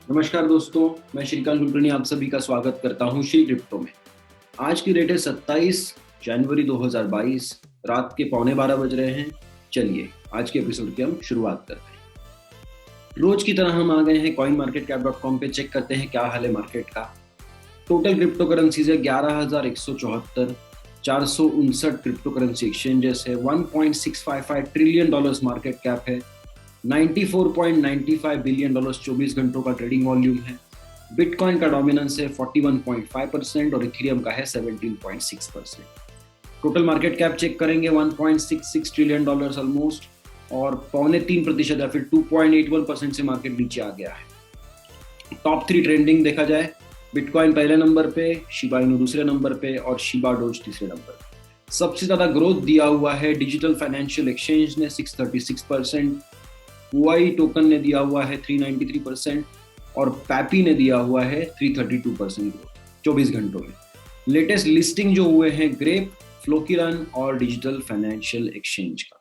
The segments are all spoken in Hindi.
नमस्कार दोस्तों, मैं श्रीकांत कुलकर्णी आप सभी का स्वागत करता हूं श्री क्रिप्टो में। आज की डेट है 27 जनवरी 2022। रात के 11:15 बज रहे हैं। चलिए आज के एपिसोड की हम शुरुआत करते हैं। रोज की तरह हम आ गए हैं coinmarketcap.com पे। चेक करते हैं क्या हाल है मार्केट का। टोटल क्रिप्टो करेंसीज है 11,174। 459 क्रिप्टो करेंसी एक्सचेंजेस है। 1.655 ट्रिलियन डॉलर्स मार्केट कैप है। 94.95 बिलियन डॉलर्स 24 घंटों का ट्रेडिंग वॉल्यूम है। बिटकॉइन का डोमिनेंस है 41.5% और इथेरियम का है 17.6%। टोटल मार्केट कैप चेक करेंगे 1.66 ट्रिलियन डॉलर्स ऑलमोस्ट, और 3.25% या फिर 2.81% से मार्केट नीचे आ गया है। टॉप 3 ट्रेंडिंग देखा जाए, बिटकॉइन पहले नंबर पे, शिबा इनू दूसरे नंबर पे और शिबा डोज तीसरे नंबर पे। सबसे ज्यादा ग्रोथ दिया हुआ है डिजिटल फाइनेंशियल एक्सचेंज ने 636%, हुआई टोकन ने दिया हुआ है 393% और पैपी ने दिया हुआ है 332% ग्रोथ 24 घंटों में। लेटेस्ट लिस्टिंग जो हुए हैं ग्रेप, फ्लोकिरन और डिजिटल फाइनेंशियल एक्सचेंज का।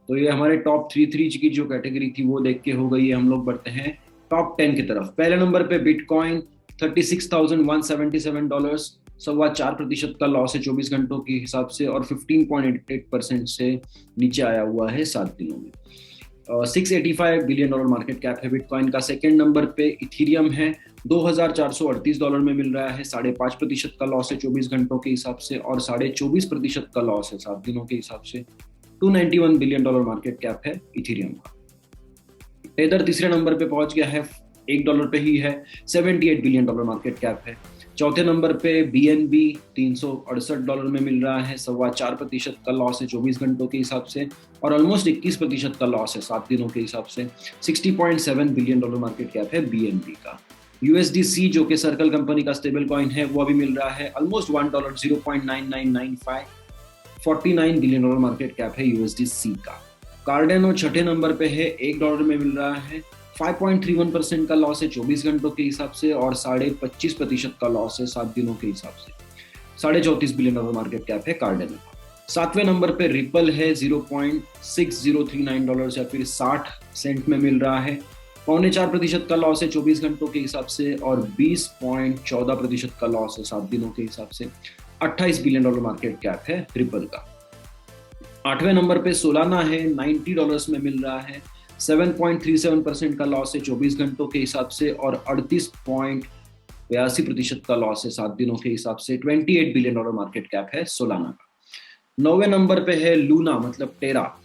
तो ये हमारे टॉप 3 की जो कैटेगरी थी वो देख के हो गई है। हम लोग बढ़ते हैं टॉप 10 की तरफ। पहले नंबर पे बिटकॉइन 36,177 4.25% का लॉस है 24 घंटों के हिसाब से और 15.88% से नीचे आया हुआ है 7 दिनों में। 685 बिलियन डॉलर मार्केट कैप है बिटकॉइन का। सेकेंड नंबर पे इथेरियम है, $2,438 में मिल रहा है। 5.5% का लॉस है 24 घंटों के हिसाब से और 24.25% का लॉस है 7 दिनों के हिसाब से। $291 बिलियन मार्केट कैप है इथेरियम का। टेदर तीसरे नंबर पे पहुंच गया है, $1 पे ही है, $78 बिलियन मार्केट कैप है। चौथे नंबर पे BNB $368 में मिल रहा है। 4.25% का लॉस है 24 घंटों के हिसाब से और ऑलमोस्ट 21% का लॉस है 7 दिनों के हिसाब से। $60.7 बिलियन मार्केट कैप है BNB का। USDC जो कि सर्कल कंपनी का स्टेबल कॉइन है वो अभी मिल रहा है ऑलमोस्ट $1, 0.9995। $49 बिलियन मार्केट कैप है USDC का। कार्डेनो छठे नंबर पे है, $1 में मिल रहा है। 5.31% का लॉस है 24 घंटों के हिसाब से और 25.5% का लॉस है 7 दिनों के हिसाब से। $34 बिलियन मार्केट कैप है कार्डेनो का। सातवें नंबर पे रिपल है, $0.6039 या फिर 60 सेंट में मिल रहा है। 4.25% का लॉस है 24 घंटों के हिसाब से और 20.14% का लॉस है 7 दिनों के हिसाब से। $28 बिलियन मार्केट कैप है रिपल का। आठवें नंबर पे सोलाना है, $90 में मिल रहा है। 7.37% का लॉस है 24 घंटों के हिसाब से और 38.82% का लॉस है 7 दिनों के हिसाब से। $28 बिलियन मार्केट कैप है सोलाना का। 9वें नंबर पे है लूना मतलब टेरा,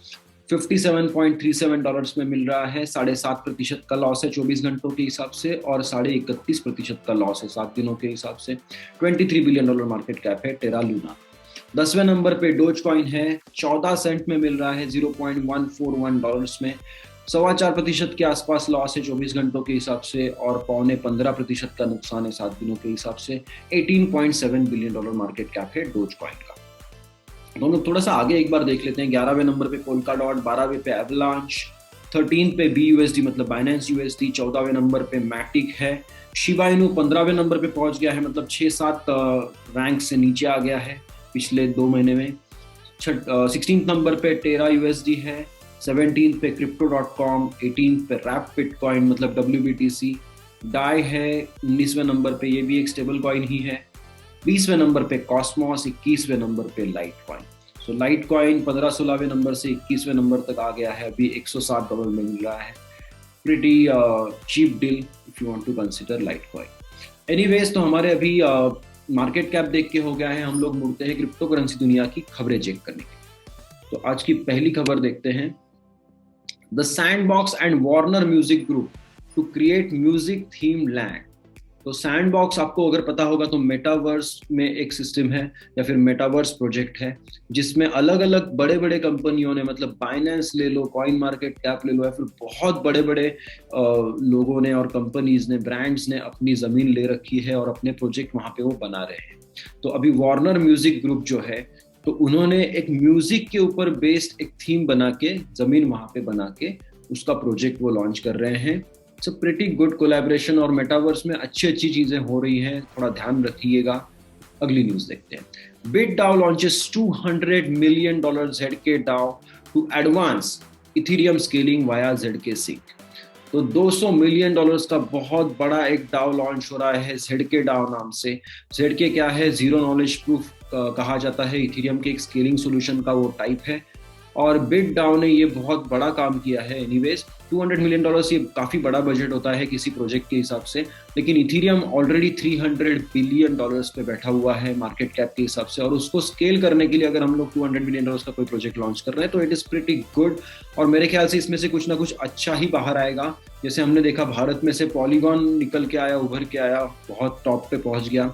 $57.37 में मिल रहा है। 7.5% का लॉस है 24 घंटों के हिसाब से और 31.5% का लॉस है 7 दिनों के हिसाब से। $23 बिलियन मार्केट कैप है टेरा लूना। 10वें नंबर पे डोज कॉइन है, 14 सेंट में मिल रहा है, $0.141 में। 4.25% के आसपास लॉस है 24 घंटों के हिसाब से और 15% का नुकसान है 7 दिनों के हिसाब से। $18.7 बिलियन मार्केट कैप है डोज कॉइन का। हम लोग थोड़ा सा आगे एक बार देख लेते हैं। 11वें नंबर पे पोल्काडॉट, 12वें पे एवलांच, 13 पे BUSD मतलब बाइनेंस USD, 14वें नंबर पे मैटिक है। शिबा इनू 15वें नंबर पे पहुंच गया है, मतलब 6-7 रैंक से नीचे आ गया है पिछले 2 महीने में। 16 नंबर पे टेरा USD है। 17 पे crypto.com, 18 पे रैप बिटकॉइन मतलब WBTC। डाई है 19वें नंबर पे, ये भी एक स्टेबल कॉइन ही है। 20वें नंबर पे कॉस्मोस, 21वें नंबर पे Litecoin. So Litecoin 15-16वें नंबर से 21वें नंबर तक आ गया है, अभी $107 में मिल रहा है। Pretty cheap deal if you want to consider Litecoin. Anyways, तो हमारे अभी मार्केट कैप देख के हो गया है। हम लोग मुड़ते हैं क्रिप्टो करेंसी दुनिया की खबरें चेक करने के लिए। तो आज की पहली खबर देखते हैं। The Sandbox and Warner Music Group to create music theme land. तो सैंडबॉक्स आपको अगर पता होगा तो मेटावर्स में एक सिस्टम है या फिर मेटावर्स प्रोजेक्ट है जिसमें अलग अलग बड़े बड़े कंपनियों ने, मतलब बाइनेंस ले लो, कॉइन मार्केट कैप ले लो, या फिर बहुत बड़े बड़े लोगों ने और कंपनीज ने, ब्रांड्स ने अपनी जमीन ले रखी है और अपने प्रोजेक्ट वहां पे वो बना रहे हैं। तो अभी वार्नर म्यूजिक ग्रुप जो है, तो उन्होंने एक म्यूजिक के ऊपर बेस्ड एक थीम बना के, जमीन वहां पे बना के उसका प्रोजेक्ट वो लॉन्च कर रहे हैं। It's a pretty good collaboration और मेटावर्स में अच्छी अच्छी चीजें हो रही हैं, थोड़ा ध्यान रखिएगा। अगली न्यूज देखते हैं। BitDAO launches $200 million ZK DAO to advance Ethereum scaling via ZK Sync। तो $200 मिलियन का बहुत बड़ा एक डाओ लॉन्च हो रहा है जेडके डाओ नाम से। जेडके क्या है? जीरो नॉलेज प्रूफ कहा जाता है, इथेरियम के एक स्केलिंग सोल्यूशन का वो टाइप है। और बिट डाउ ने ये बहुत बड़ा काम किया है। एनीवेज $200 मिलियन ये काफी बड़ा बजट होता है किसी प्रोजेक्ट के हिसाब से, लेकिन इथेरियम ऑलरेडी $300 बिलियन पे बैठा हुआ है मार्केट कैप के हिसाब से, और उसको स्केल करने के लिए अगर हम लोग $200 मिलियन का कोई प्रोजेक्ट लॉन्च कर रहे हैं तो इट इज प्रीटी गुड। और मेरे ख्याल से इसमें से कुछ ना कुछ अच्छा ही बाहर आएगा। जैसे हमने देखा भारत में से पॉलीगॉन निकल के आया, उभर के आया, बहुत टॉप पे पहुंच गया।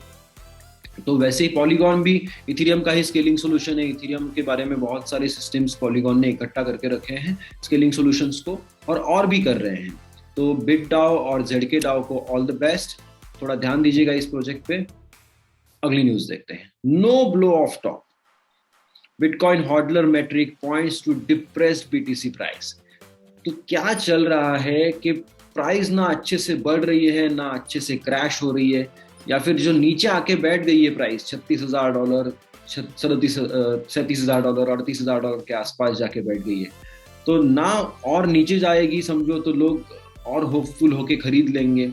तो वैसे ही पॉलीगॉन भी इथेरियम का ही स्केलिंग सोल्यूशन है। इथेरियम के बारे में बहुत सारे सिस्टम्स पॉलीगॉन ने इकट्ठा करके रखे हैं स्केलिंग सोल्यूशंस को, और भी कर रहे हैं। तो बिट डाओ और जेडके डाओ को ऑल द बेस्ट। थोड़ा ध्यान दीजिएगा इस प्रोजेक्ट पे। अगली न्यूज देखते हैं। No blow off top, bitcoin hodler metric points to depressed BTC price. तो क्या चल रहा है कि प्राइस ना अच्छे से बढ़ रही है ना अच्छे से क्रैश हो रही है, या फिर जो नीचे आके बैठ गई है प्राइस $36,000, $37,000, $38,000 के आसपास जाके बैठ गई है। तो ना और नीचे जाएगी समझो तो लोग और होपफुल होके खरीद लेंगे,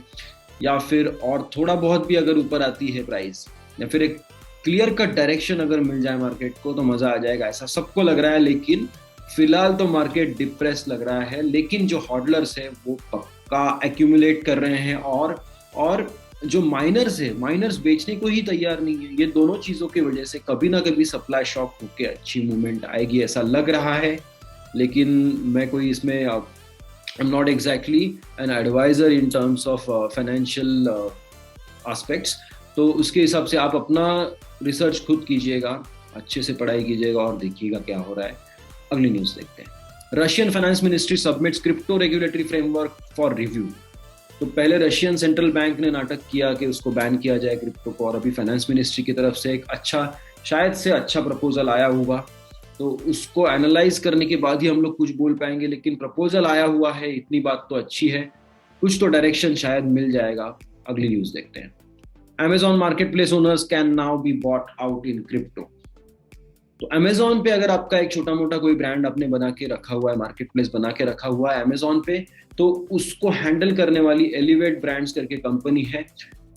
या फिर और थोड़ा बहुत भी अगर ऊपर आती है प्राइस, या फिर एक क्लियर कट डायरेक्शन अगर मिल जाए मार्केट को तो मजा आ जाएगा, ऐसा सबको लग रहा है। लेकिन फिलहाल तो मार्केट डिप्रेस लग रहा है। लेकिन जो हॉडलर्स है वो पक्का एक्यूमुलेट कर रहे हैं, और जो माइनर्स है, माइनर्स बेचने को ही तैयार नहीं है। ये दोनों चीजों की वजह से कभी ना कभी सप्लाई शॉक होके अच्छी मूवमेंट आएगी, ऐसा लग रहा है। लेकिन मैं कोई इसमें I am not exactly an advisor in terms of financial aspects. तो उसके हिसाब से आप अपना रिसर्च खुद कीजिएगा, अच्छे से पढ़ाई कीजिएगा और देखिएगा क्या हो रहा है। अगली न्यूज देखते हैं। Russian finance ministry submits crypto regulatory framework for review. तो पहले रशियन सेंट्रल बैंक ने नाटक किया कि उसको बैन किया जाए क्रिप्टो को, और अभी फाइनेंस मिनिस्ट्री की तरफ से एक अच्छा, शायद से अच्छा प्रपोजल आया होगा। तो उसको एनालाइज करने के बाद ही हम लोग कुछ बोल पाएंगे। लेकिन प्रपोजल आया हुआ है, इतनी बात तो अच्छी है, कुछ तो डायरेक्शन शायद मिल जाएगा। अगली न्यूज देखते हैं। Amazon marketplace owners can now be bought out in crypto। तो Amazon पे अगर आपका एक छोटा मोटा कोई ब्रांड आपने बना के रखा हुआ है, मार्केट प्लेस बना के रखा हुआ है Amazon पे, तो उसको हैंडल करने वाली एलिवेट ब्रांड्स करके कंपनी है,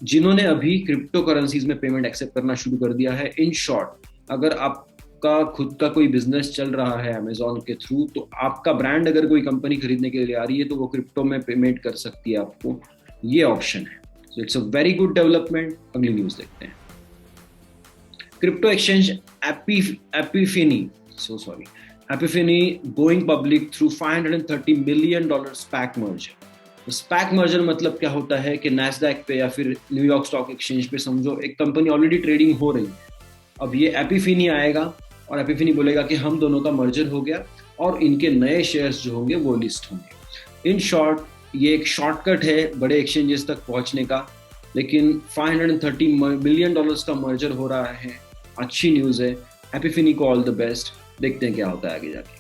जिन्होंने अभी क्रिप्टो करेंसीज में पेमेंट एक्सेप्ट करना शुरू कर दिया है। इन शॉर्ट, अगर आपका खुद का कोई बिजनेस चल रहा है Amazon के थ्रू, तो आपका ब्रांड अगर कोई कंपनी खरीदने के लिए आ रही है तो वो क्रिप्टो में पेमेंट कर सकती है आपको, ये ऑप्शन है। So it's a very good development। अगली न्यूज देखते हैं। Crypto exchange Epiphany going public through $530 million SPAC merger. SPAC merger मतलब क्या होता है कि नैस्डैक पे या फिर न्यूयॉर्क स्टॉक एक्सचेंज पे समझो एक कंपनी ऑलरेडी ट्रेडिंग हो रही है, अब ये एपिफिनी आएगा और एपिफिनी बोलेगा कि हम दोनों का मर्जर हो गया और इनके नए शेयर्स जो होंगे वो लिस्ट होंगे। इन शॉर्ट, ये एक शॉर्टकट है बड़े एक्सचेंजेस तक पहुंचने का। लेकिन $530 मिलियन का मर्जर हो रहा है, अच्छी न्यूज है। एपिफिनी को ऑल द बेस्ट। देखते हैं क्या होता है आगे जाके।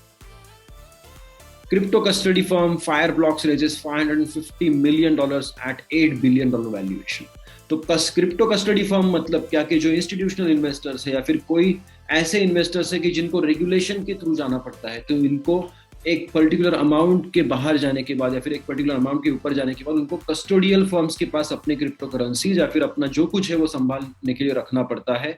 Crypto custody firm Fireblocks raises $550 million at $8 billion valuation. तो क्रिप्टो कस्टडी फर्म मतलब क्या कि जो इंस्टीट्यूशनल इन्वेस्टर्स है या फिर कोई ऐसे इन्वेस्टर्स है कि जिनको रेगुलेशन के थ्रू जाना पड़ता है, तो इनको एक पर्टिकुलर अमाउंट के बाहर जाने के बाद या फिर एक पर्टिकुलर अमाउंट के ऊपर जाने के बाद उनको कस्टोडियल फर्म्स के पास अपने क्रिप्टो करेंसीज या फिर अपना जो कुछ है वो संभालने के लिए रखना पड़ता है।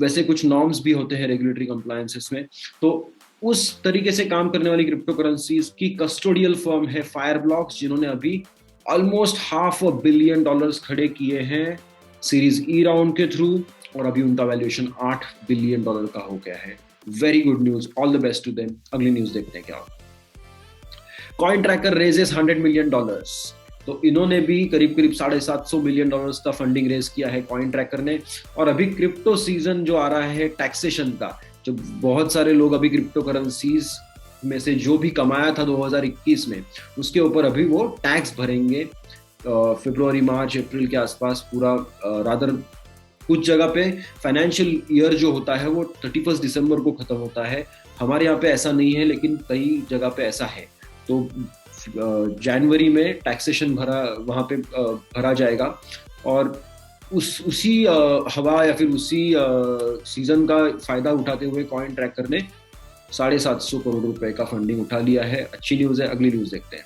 वैसे कुछ नॉर्म्स भी होते हैं रेगुलेटरी कंप्लायंसेस में। तो उस तरीके से काम करने वाली क्रिप्टो करेंसीज की कस्टोडियल फर्म है फायरब्लॉक्स, जिन्होंने अभी ऑलमोस्ट $500 मिलियन खड़े किए हैं सीरीज ई राउंड के थ्रू, और अभी उनका वैल्यूएशन $8 बिलियन का हो गया है। Very good news, all the best to them. अगली न्यूज देखते हैं क्या होगा। CoinTracker raises $100 million. तो इन्होंने भी करीब $750 मिलियन का फंडिंग रेज किया है कॉइन ट्रैकर ने। और अभी क्रिप्टो सीजन जो आ रहा है टैक्सेशन का, जो बहुत सारे लोग अभी क्रिप्टो करेंसीज में से जो भी कमाया था 2021 में, उसके ऊपर अभी वो टैक्स भरेंगे फरवरी, मार्च, अप्रैल के आसपास पूरा। रादर कुछ जगह पे फाइनेंशियल ईयर जो होता है वो 31 दिसंबर को खत्म होता है। हमारे यहाँ पे ऐसा नहीं है, लेकिन कई जगह पे ऐसा है। तो जनवरी में टैक्सेशन वहाँ पे भरा जाएगा, और उसी हवा या फिर उसी सीजन का फायदा उठाते हुए कॉइन ट्रैकर ने $750 करोड़ का फंडिंग उठा लिया है। अच्छी न्यूज है। अगली न्यूज देखते हैं।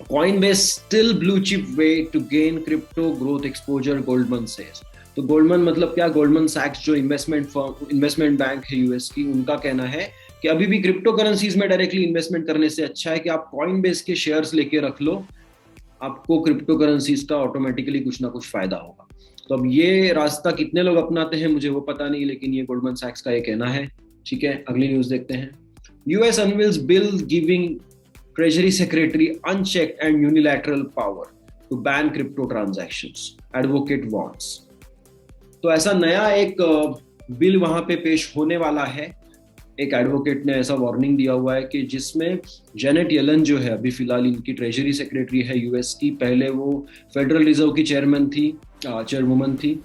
Coinbase still blue chip way to gain crypto growth exposure, Goldman says. तो गोल्डमन मतलब क्या? गोल्डमन सैक्स जो इन्वेस्टमेंट बैंक है यूएस की, उनका कहना है कि अभी भी क्रिप्टो करेंसीज में डायरेक्टली इन्वेस्टमेंट करने से अच्छा है कि आप कॉइनबेस के शेयर्स लेके रख लो, आपको क्रिप्टो करेंसीज का ऑटोमेटिकली कुछ ना कुछ फायदा होगा। तो अब ये रास्ता कितने लोग अपनाते हैं मुझे वो पता नहीं, लेकिन ये गोल्डमन सैक्स का ये कहना है। ठीक है, अगली न्यूज देखते हैं। US unveils bill giving Treasury Secretary unchecked and unilateral power to ban crypto transactions, advocate warns. तो ऐसा नया एक बिल वहां पे पेश होने वाला है। एक एडवोकेट ने ऐसा वार्निंग दिया हुआ है कि जिसमें जेनेट येलन जो है अभी फिलहाल इनकी ट्रेजरी सेक्रेटरी है यूएस की, पहले वो फेडरल रिजर्व की चेयरवुमन थी,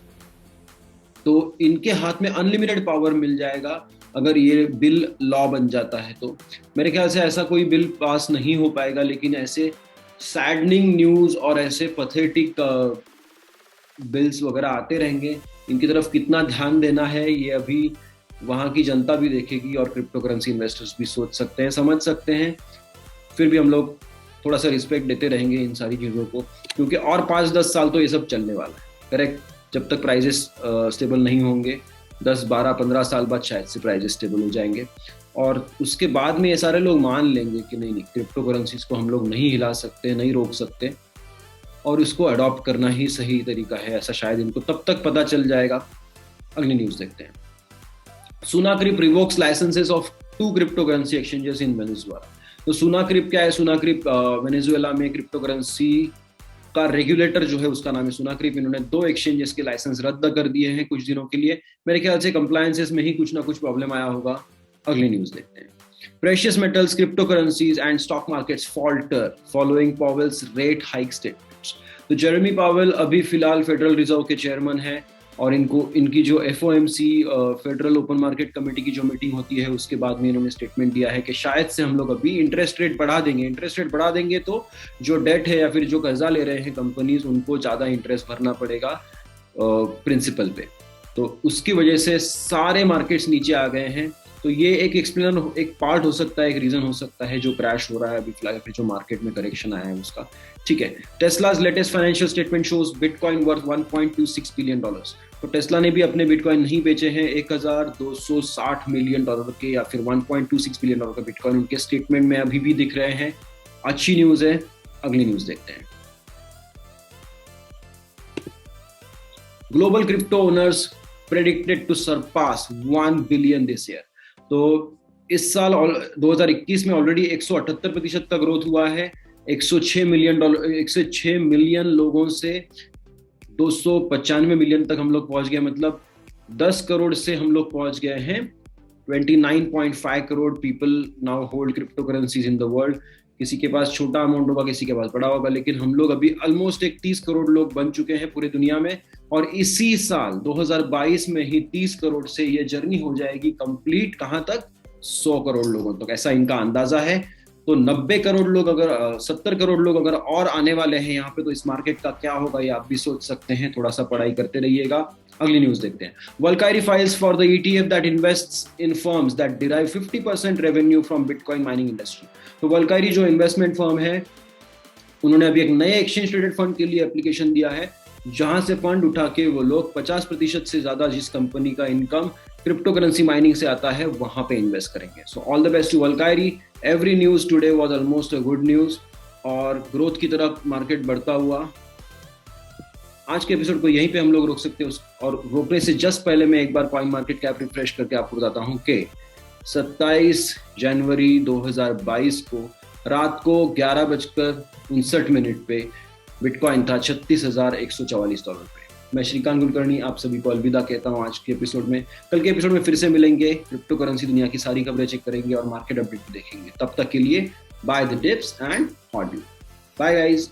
तो इनके हाथ में अनलिमिटेड पावर मिल जाएगा अगर ये बिल लॉ बन जाता है। तो मेरे ख्याल से ऐसा कोई बिल पास नहीं हो पाएगा, लेकिन ऐसे सैडनिंग न्यूज और ऐसे पथेटिक बिल्स वगैरह आते रहेंगे। इनकी तरफ कितना ध्यान देना है ये अभी वहाँ की जनता भी देखेगी और क्रिप्टो करेंसी इन्वेस्टर्स भी सोच सकते हैं, समझ सकते हैं। फिर भी हम लोग थोड़ा सा रिस्पेक्ट देते रहेंगे इन सारी चीज़ों को, क्योंकि और 5-10 साल तो ये सब चलने वाला है। करेक्ट, जब तक प्राइजेस स्टेबल नहीं होंगे, 10-12-15 साल बाद शायद से प्राइजेस स्टेबल हो जाएंगे, और उसके बाद में ये सारे लोग मान लेंगे कि नहीं, क्रिप्टो करेंसीज को हम लोग नहीं हिला सकते, नहीं रोक सकते, और इसको अडॉप्ट करना ही सही तरीका है। ऐसा शायद इनको तब तक पता चल जाएगा। अगली न्यूज देखते हैं। SUNACRIP revokes licenses of 2 cryptocurrency exchanges in Venezuela. तो सुनाक्रिप क्या है? सुनाक्रिप वेनेजुएला में क्रिप्टो करेंसी का रेगुलेटर जो है उसका नाम है सुनाक्रिप। इन्होंने 2 एक्सचेंजेस के लाइसेंस रद्द कर दिए हैं कुछ दिनों के लिए। मेरे ख्याल से कंप्लायंसेस में ही कुछ ना कुछ प्रॉब्लम आया होगा। अगली न्यूज देखते हैं। Precious metals, cryptocurrencies and stock markets falter following Powell's rate hike statements. तो जेरेमी पावेल अभी फिलहाल फेडरल रिजर्व के चेयरमैन हैं, और इनकी जो FOMC federal open market committee की जो मीटिंग होती है उसके बाद में इन्होंने स्टेटमेंट दिया है कि शायद से हम लोग अभी इंटरेस्ट रेट बढ़ा देंगे तो जो डेट है या फिर जो कर्जा ले रहे हैं कंपनीज, उनको ज़्यादा इंटरेस्ट भरना पड़ेगा प्रिंसिपल पे। तो उसकी वजह से सारे मार्केट्स नीचे आ गए हैं। तो ये एक पार्ट हो सकता है, एक रीजन हो सकता है जो क्रैश हो रहा है अभी फिलहाल, फिर जो मार्केट में करेक्शन आया है उसका। ठीक है, टेस्ला's latest financial statement shows bitcoin worth $1.26 billion. तो टेस्ला ने भी अपने बिटकॉइन नहीं बेचे हैं, $1,260 मिलियन के या फिर $1.26 बिलियन का बिटकॉइन उनके स्टेटमेंट में अभी भी दिख रहे हैं। अच्छी न्यूज है। अगली न्यूज देखते हैं। Global crypto owners predicted to surpass 1 billion this year. तो इस साल 2021 में ऑलरेडी 178% का ग्रोथ हुआ है। 106 मिलियन लोगों से 295 मिलियन तक हम लोग पहुंच गए, मतलब 10 करोड़ से हम लोग पहुंच गए हैं। 29.5 crore people now hold crypto currencies in the world. किसी के पास छोटा अमाउंट होगा, किसी के पास बड़ा होगा, लेकिन हम लोग अभी ऑलमोस्ट 30 करोड़ लोग बन चुके हैं पूरे दुनिया में। और इसी साल 2022 में ही 30 करोड़ से ये जर्नी हो जाएगी कंप्लीट, कहां तक? 100 करोड़ लोगों तक, ऐसा इनका अंदाजा है। तो 90 करोड़ लोग अगर 70 करोड़ लोग अगर और आने वाले हैं यहाँ पे, तो इस मार्केट का क्या होगा ये आप भी सोच सकते हैं। थोड़ा सा पढ़ाई करते रहिएगा। अगली न्यूज देखते हैं। Valkyrie files for the ETF that invests in firms that derive 50% revenue from Bitcoin mining industry। तो Valkyrie जो इन्वेस्टमेंट फर्म है, उन्होंने अभी एक नए एक्सचेंज ट्रेडेड फंड के लिए एप्लीकेशन दिया है, जहां से फंड उठा के वो लोग 50% से ज्यादा जिस कंपनी का इनकम क्रिप्टो करेंसी माइनिंग से आता है वहां पे इन्वेस्ट करेंगे। So all the best to Valkyrie। Every news today was almost a good news, और ग्रोथ की तरफ मार्केट बढ़ता हुआ। आज के एपिसोड को यहीं पे हम लोग रोक सकते हैं, और रोकने से जस्ट पहले मैं एक बार कॉइन मार्केट कैप रिफ्रेश करके आपको बताता हूं कि 27 जनवरी 2022 को रात को 11:59 पे बिटकॉइन था $36,144 पे। मैं श्रीकांत कुलकर्णी आप सभी को अलविदा कहता हूं आज के एपिसोड में। कल के एपिसोड में फिर से मिलेंगे, क्रिप्टो करेंसी दुनिया की सारी खबरें चेक करेंगे और मार्केट अपडेट देखेंगे। तब तक के लिए bye the tips and hot view. Bye guys.